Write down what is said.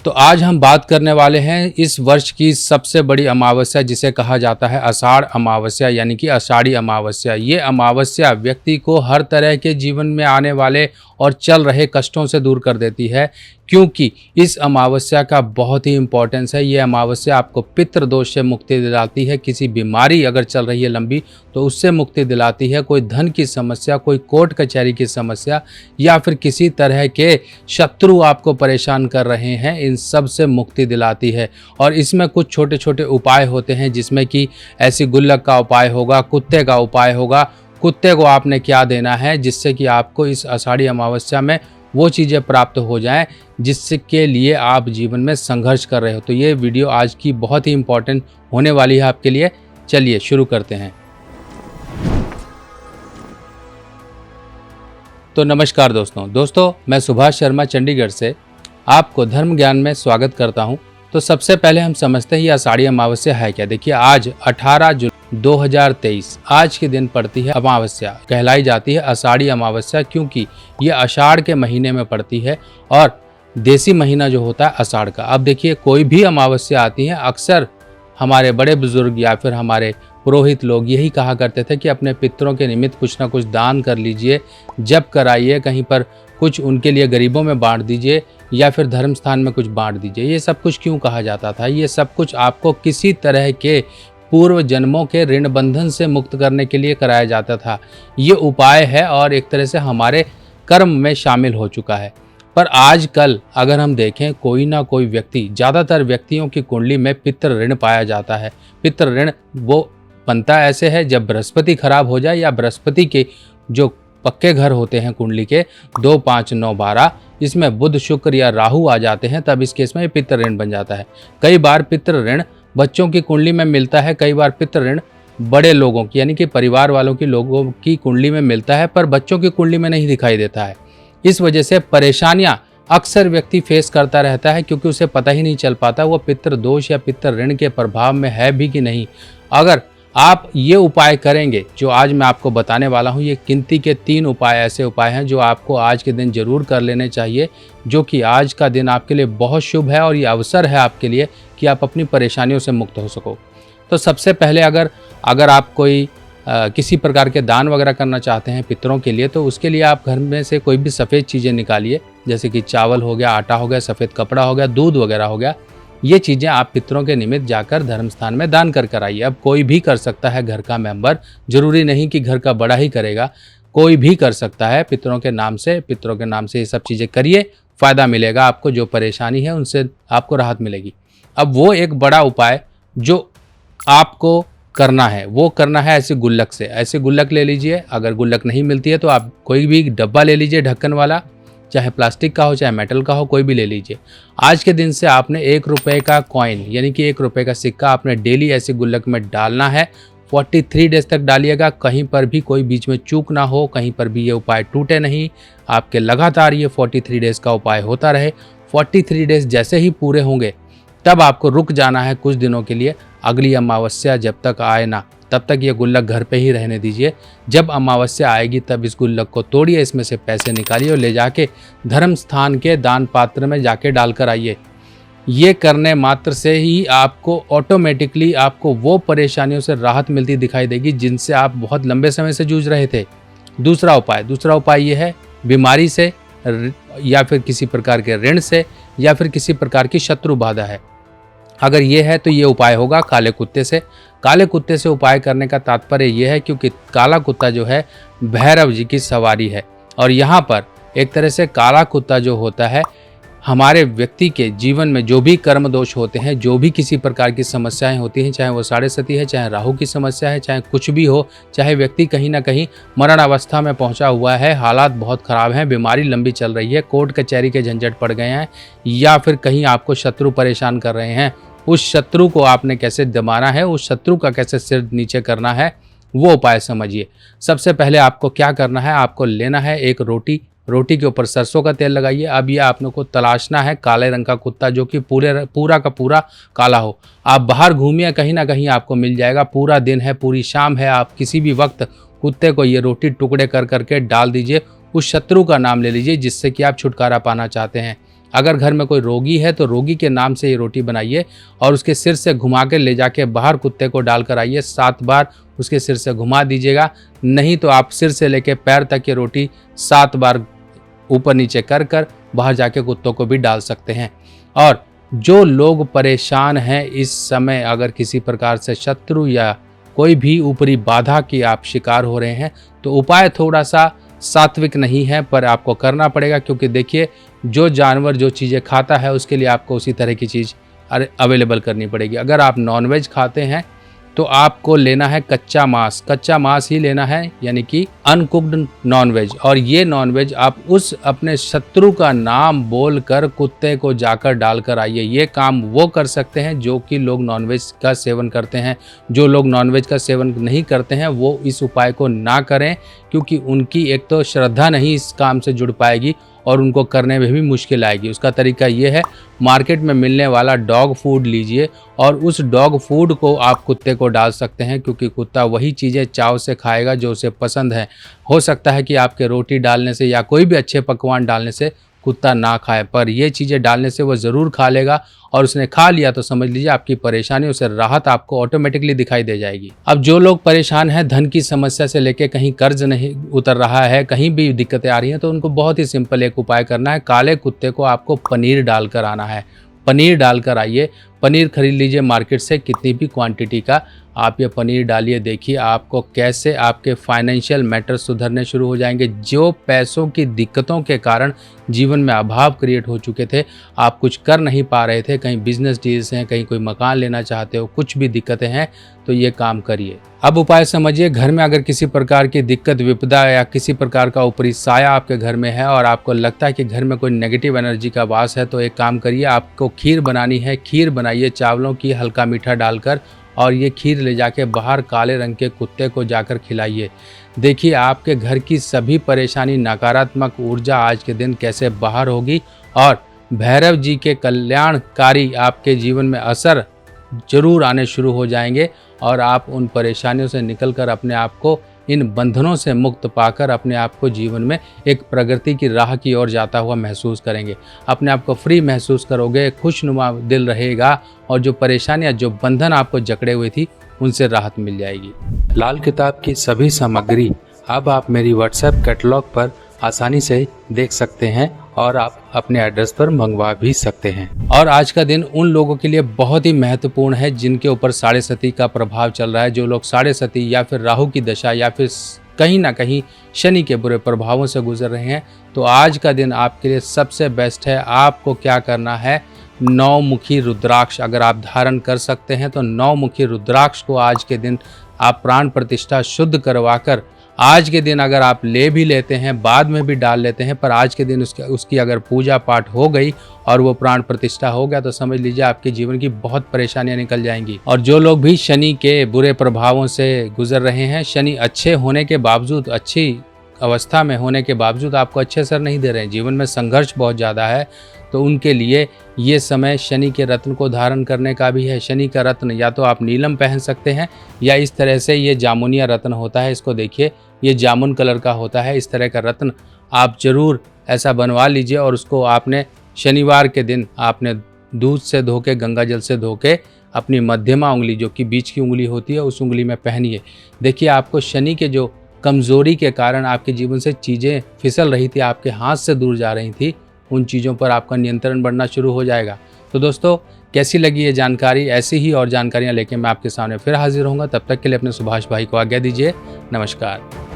तो आज हम बात करने वाले हैं इस वर्ष की सबसे बड़ी अमावस्या जिसे कहा जाता है आषाढ़ अमावस्या यानी कि आषाढ़ी अमावस्या। ये अमावस्या व्यक्ति को हर तरह के जीवन में आने वाले और चल रहे कष्टों से दूर कर देती है, क्योंकि इस अमावस्या का बहुत ही इम्पोर्टेंस है। ये अमावस्या आपको पितृ दोष से मुक्ति दिलाती है, किसी बीमारी अगर चल रही है लंबी तो उससे मुक्ति दिलाती है, कोई धन की समस्या, कोई कोर्ट कचहरी की समस्या या फिर किसी तरह के शत्रु आपको परेशान कर रहे हैं, इन सब से मुक्ति दिलाती है। और इसमें कुछ छोटे छोटे उपाय होते हैं, जिसमें कि ऐसी गुल्लक का उपाय होगा, कुत्ते का उपाय होगा। कुत्ते को आपने क्या देना है जिससे कि आपको इस आषाढ़ी अमावस्या में वो चीज़ें प्राप्त हो जाएं जिसके लिए आप जीवन में संघर्ष कर रहे हो। तो ये वीडियो आज की बहुत ही इम्पोर्टेंट होने वाली है आपके लिए। चलिए शुरू करते हैं। तो नमस्कार दोस्तों, मैं सुभाष शर्मा चंडीगढ़ से आपको धर्म ज्ञान में स्वागत करता हूं। तो सबसे पहले हम समझते हैं ये आषाढ़ी अमावस्या है क्या। देखिए, आज 18 जुलाई 2023 आज के दिन पड़ती है अमावस्या, कहलाई जाती है आषाढ़ी अमावस्या, क्योंकि ये आषाढ़ के महीने में पड़ती है और देसी महीना जो होता है आषाढ़ का। अब देखिए, कोई भी अमावस्या आती है, अक्सर हमारे बड़े बुजुर्ग या फिर हमारे पुरोहित लोग यही कहा करते थे कि अपने पितरों के निमित्त कुछ ना कुछ दान कर लीजिए, जप कराइए, कहीं पर कुछ उनके लिए गरीबों में बांट दीजिए या फिर धर्म स्थान में कुछ बांट दीजिए। ये सब कुछ क्यों कहा जाता था? ये सब कुछ आपको किसी तरह के पूर्व जन्मों के ऋण बंधन से मुक्त करने के लिए कराया जाता था। ये उपाय है और एक तरह से हमारे कर्म में शामिल हो चुका है। पर आजकल अगर हम देखें, कोई ना कोई व्यक्ति, ज़्यादातर व्यक्तियों की कुंडली में पितृ ऋण पाया जाता है। पितृ ऋण वो बनता ऐसे है जब बृहस्पति खराब हो जाए या बृहस्पति के जो पक्के घर होते हैं कुंडली के 2, 5, 9, 12, इसमें बुध, शुक्र या राहु आ जाते हैं, तब इस केस में पितृ ऋण बन जाता है। कई बार पितृ ऋण बच्चों की कुंडली में मिलता है, कई बार पितृ ऋण बड़े लोगों की यानी कि परिवार वालों की लोगों की कुंडली में मिलता है, पर बच्चों की कुंडली में नहीं दिखाई देता है। इस वजह से परेशानियां अक्सर व्यक्ति फेस करता रहता है, क्योंकि उसे पता ही नहीं चल पाता वो पितृ दोष या पितृ ऋण के प्रभाव में है भी कि नहीं। अगर आप ये उपाय करेंगे जो आज मैं आपको बताने वाला हूँ, ये गिनती के 3 उपाय ऐसे उपाय हैं जो आपको आज के दिन जरूर कर लेने चाहिए, जो कि आज का दिन आपके लिए बहुत शुभ है और ये अवसर है आपके लिए कि आप अपनी परेशानियों से मुक्त हो सको। तो सबसे पहले अगर आप कोई किसी प्रकार के दान वगैरह करना चाहते हैं पितरों के लिए, तो उसके लिए आप घर में से कोई भी सफ़ेद चीज़ें निकालिए, जैसे कि चावल हो गया, आटा हो गया, सफ़ेद कपड़ा हो गया, दूध वगैरह हो गया। ये चीज़ें आप पितरों के निमित्त जाकर धर्म स्थान में दान कर आइए। अब कोई भी कर सकता है, घर का मेंबर, जरूरी नहीं कि घर का बड़ा ही करेगा, कोई भी कर सकता है। पितरों के नाम से ये सब चीज़ें करिए, फ़ायदा मिलेगा आपको। जो परेशानी है उनसे आपको राहत मिलेगी। अब वो एक बड़ा उपाय जो आपको करना है वो करना है ऐसे गुल्लक से। ऐसे गुल्लक ले लीजिए। अगर गुल्लक नहीं मिलती है तो आप कोई भी डब्बा ले लीजिए ढक्कन वाला, चाहे प्लास्टिक का हो चाहे मेटल का हो, कोई भी ले लीजिए। आज के दिन से आपने 1 रुपये का कॉइन यानी कि 1 रुपये का सिक्का आपने डेली ऐसे गुल्लक में डालना है। 43 डेज तक डालिएगा, कहीं पर भी कोई बीच में चूक ना हो, कहीं पर भी ये उपाय टूटे नहीं। आपके लगातार ये 43 डेज का उपाय होता रहे। 43 डेज जैसे ही पूरे होंगे तब आपको रुक जाना है कुछ दिनों के लिए। अगली अमावस्या जब तक आए ना, तब तक ये गुल्लक घर पे ही रहने दीजिए। जब अमावस्या आएगी तब इस गुल्लक को तोड़िए, इसमें से पैसे निकालिए और ले जाके धर्म स्थान के दान पात्र में जाके डालकर आइए। ये करने मात्र से ही आपको ऑटोमेटिकली आपको वो परेशानियों से राहत मिलती दिखाई देगी जिनसे आप बहुत लंबे समय से जूझ रहे थे। दूसरा उपाय ये है, बीमारी से या फिर किसी प्रकार के ऋण से या फिर किसी प्रकार की शत्रु बाधा है, अगर ये है तो ये उपाय होगा काले कुत्ते से। काले कुत्ते से उपाय करने का तात्पर्य ये है क्योंकि काला कुत्ता जो है भैरव जी की सवारी है, और यहाँ पर एक तरह से काला कुत्ता जो होता है हमारे व्यक्ति के जीवन में जो भी कर्म दोष होते हैं, जो भी किसी प्रकार की समस्याएं होती हैं, चाहे वो साढ़े सती है, चाहे राहु की समस्या है, चाहे कुछ भी हो, चाहे व्यक्ति कहीं ना कहीं मरण अवस्था में पहुंचा हुआ है, हालात बहुत ख़राब हैं, बीमारी लंबी चल रही है, कोर्ट कचहरी के झंझट पड़ गए हैं, या फिर कहीं आपको शत्रु परेशान कर रहे हैं, उस शत्रु को आपने कैसे दबाना है, उस शत्रु का कैसे सिर नीचे करना है, वो उपाय समझिए। सबसे पहले आपको क्या करना है, आपको लेना है एक रोटी के ऊपर सरसों का तेल लगाइए। अब ये आपने को तलाशना है काले रंग का कुत्ता जो कि पूरा का पूरा काला हो। आप बाहर घूमिए, कहीं ना कहीं आपको मिल जाएगा। पूरा दिन है, पूरी शाम है, आप किसी भी वक्त कुत्ते को ये रोटी टुकड़े कर करके डाल दीजिए। उस शत्रु का नाम ले लीजिए जिससे कि आप छुटकारा पाना चाहते हैं। अगर घर में कोई रोगी है तो रोगी के नाम से ये रोटी बनाइए और उसके सिर से घुमा के ले जाके बाहर कुत्ते को डालकर आइए। 7 बार उसके सिर से घुमा दीजिएगा, नहीं तो आप सिर से लेके पैर तक ये रोटी 7 बार ऊपर नीचे कर कर बाहर जाके कुत्तों को भी डाल सकते हैं। और जो लोग परेशान हैं इस समय, अगर किसी प्रकार से शत्रु या कोई भी ऊपरी बाधा की आप शिकार हो रहे हैं, तो उपाय थोड़ा सा सात्विक नहीं है पर आपको करना पड़ेगा, क्योंकि देखिए जो जानवर जो चीज़ें खाता है उसके लिए आपको उसी तरह की चीज़ अवेलेबल करनी पड़ेगी। अगर आप नॉनवेज खाते हैं तो आपको लेना है कच्चा मांस ही लेना है, यानी कि अनकुक्ड नॉनवेज। और ये नॉनवेज आप उस अपने शत्रु का नाम बोलकर कुत्ते को जाकर डालकर आइए। ये काम वो कर सकते हैं जो कि लोग नॉनवेज का सेवन करते हैं। जो लोग नॉनवेज का सेवन नहीं करते हैं वो इस उपाय को ना करें, क्योंकि उनकी एक तो श्रद्धा नहीं इस काम से जुड़ पाएगी और उनको करने में भी मुश्किल आएगी। उसका तरीका ये है, मार्केट में मिलने वाला डॉग फूड लीजिए और उस डॉग फूड को आप कुत्ते को डाल सकते हैं, क्योंकि कुत्ता वही चीज़ें चाव से खाएगा जो उसे पसंद है। हो सकता है कि आपके रोटी डालने से या कोई भी अच्छे पकवान डालने से कुत्ता ना खाए, पर ये चीज़ें डालने से वो ज़रूर खा लेगा, और उसने खा लिया तो समझ लीजिए आपकी परेशानी से राहत आपको ऑटोमेटिकली दिखाई दे जाएगी। अब जो लोग परेशान हैं धन की समस्या से लेके, कहीं कर्ज नहीं उतर रहा है, कहीं भी दिक्कतें आ रही हैं, तो उनको बहुत ही सिंपल एक उपाय करना है। काले कुत्ते को आपको पनीर डालकर आना है। पनीर डालकर आइए, पनीर खरीद लीजिए मार्केट से, कितनी भी क्वांटिटी का आप ये पनीर डालिए। देखिए आपको कैसे आपके फाइनेंशियल मैटर सुधरने शुरू हो जाएंगे। जो पैसों की दिक्कतों के कारण जीवन में अभाव क्रिएट हो चुके थे, आप कुछ कर नहीं पा रहे थे, कहीं बिजनेस डील्स हैं, कहीं कोई मकान लेना चाहते हो, कुछ भी दिक्कतें हैं, तो ये काम करिए। अब उपाय समझिए। घर में अगर किसी प्रकार की दिक्कत विपदा या किसी प्रकार का ऊपरी साया आपके घर में है और आपको लगता है कि घर में कोई नेगेटिव एनर्जी का वास है, तो एक काम करिए, आपको खीर बनानी है। खीर बनाइए चावलों की, हल्का मीठा डालकर, और ये खीर ले जाके बाहर काले रंग के कुत्ते को जाकर खिलाइए। देखिए आपके घर की सभी परेशानी, नकारात्मक ऊर्जा आज के दिन कैसे बाहर होगी, और भैरव जी के कल्याणकारी आपके जीवन में असर जरूर आने शुरू हो जाएंगे, और आप उन परेशानियों से निकलकर अपने आप को, इन बंधनों से मुक्त पाकर अपने आप को जीवन में एक प्रगति की राह की ओर जाता हुआ महसूस करेंगे। अपने आप को फ्री महसूस करोगे, खुशनुमा दिल रहेगा, और जो परेशानियां, जो बंधन आपको जकड़े हुए थी, उनसे राहत मिल जाएगी। लाल किताब की सभी सामग्री अब आप मेरी व्हाट्सएप कैटलॉग पर आसानी से देख सकते हैं और आप अपने एड्रेस पर मंगवा भी सकते हैं। और आज का दिन उन लोगों के लिए बहुत ही महत्वपूर्ण है जिनके ऊपर साढ़े सती का प्रभाव चल रहा है। जो लोग साढ़े सती या फिर राहु की दशा या फिर कहीं ना कहीं शनि के बुरे प्रभावों से गुजर रहे हैं, तो आज का दिन आपके लिए सबसे बेस्ट है। आपको क्या करना है, 9 मुखी रुद्राक्ष अगर आप धारण कर सकते हैं तो 9 मुखी रुद्राक्ष को आज के दिन आप प्राण प्रतिष्ठा शुद्ध करवाकर, आज के दिन अगर आप ले भी लेते हैं, बाद में भी डाल लेते हैं, पर आज के दिन उसकी अगर पूजा पाठ हो गई और वो प्राण प्रतिष्ठा हो गया, तो समझ लीजिए आपके जीवन की बहुत परेशानियां निकल जाएंगी। और जो लोग भी शनि के बुरे प्रभावों से गुजर रहे हैं, शनि अच्छे होने के बावजूद, अच्छी अवस्था में होने के बावजूद आपको अच्छे असर नहीं दे रहे हैं, जीवन में संघर्ष बहुत ज़्यादा है, तो उनके लिए ये समय शनि के रत्न को धारण करने का भी है। शनि का रत्न या तो आप नीलम पहन सकते हैं, या इस तरह से ये जामुनिया रत्न होता है, इसको देखिए, ये जामुन कलर का होता है। इस तरह का रत्न आप ज़रूर ऐसा बनवा लीजिए, और उसको आपने शनिवार के दिन आपने दूध से धो के, गंगा जल से धो के अपनी मध्यमा उंगली, जो कि बीच की उंगली होती है, उस उंगली में पहनिए। देखिए आपको शनि के जो कमज़ोरी के कारण आपके जीवन से चीज़ें फिसल रही थी, आपके हाथ से दूर जा रही थी, उन चीज़ों पर आपका नियंत्रण बढ़ना शुरू हो जाएगा। तो दोस्तों, कैसी लगी ये जानकारी? ऐसी ही और जानकारियाँ लेके मैं आपके सामने फिर हाजिर होऊंगा। तब तक के लिए अपने सुभाष भाई को आज्ञा दीजिए। नमस्कार।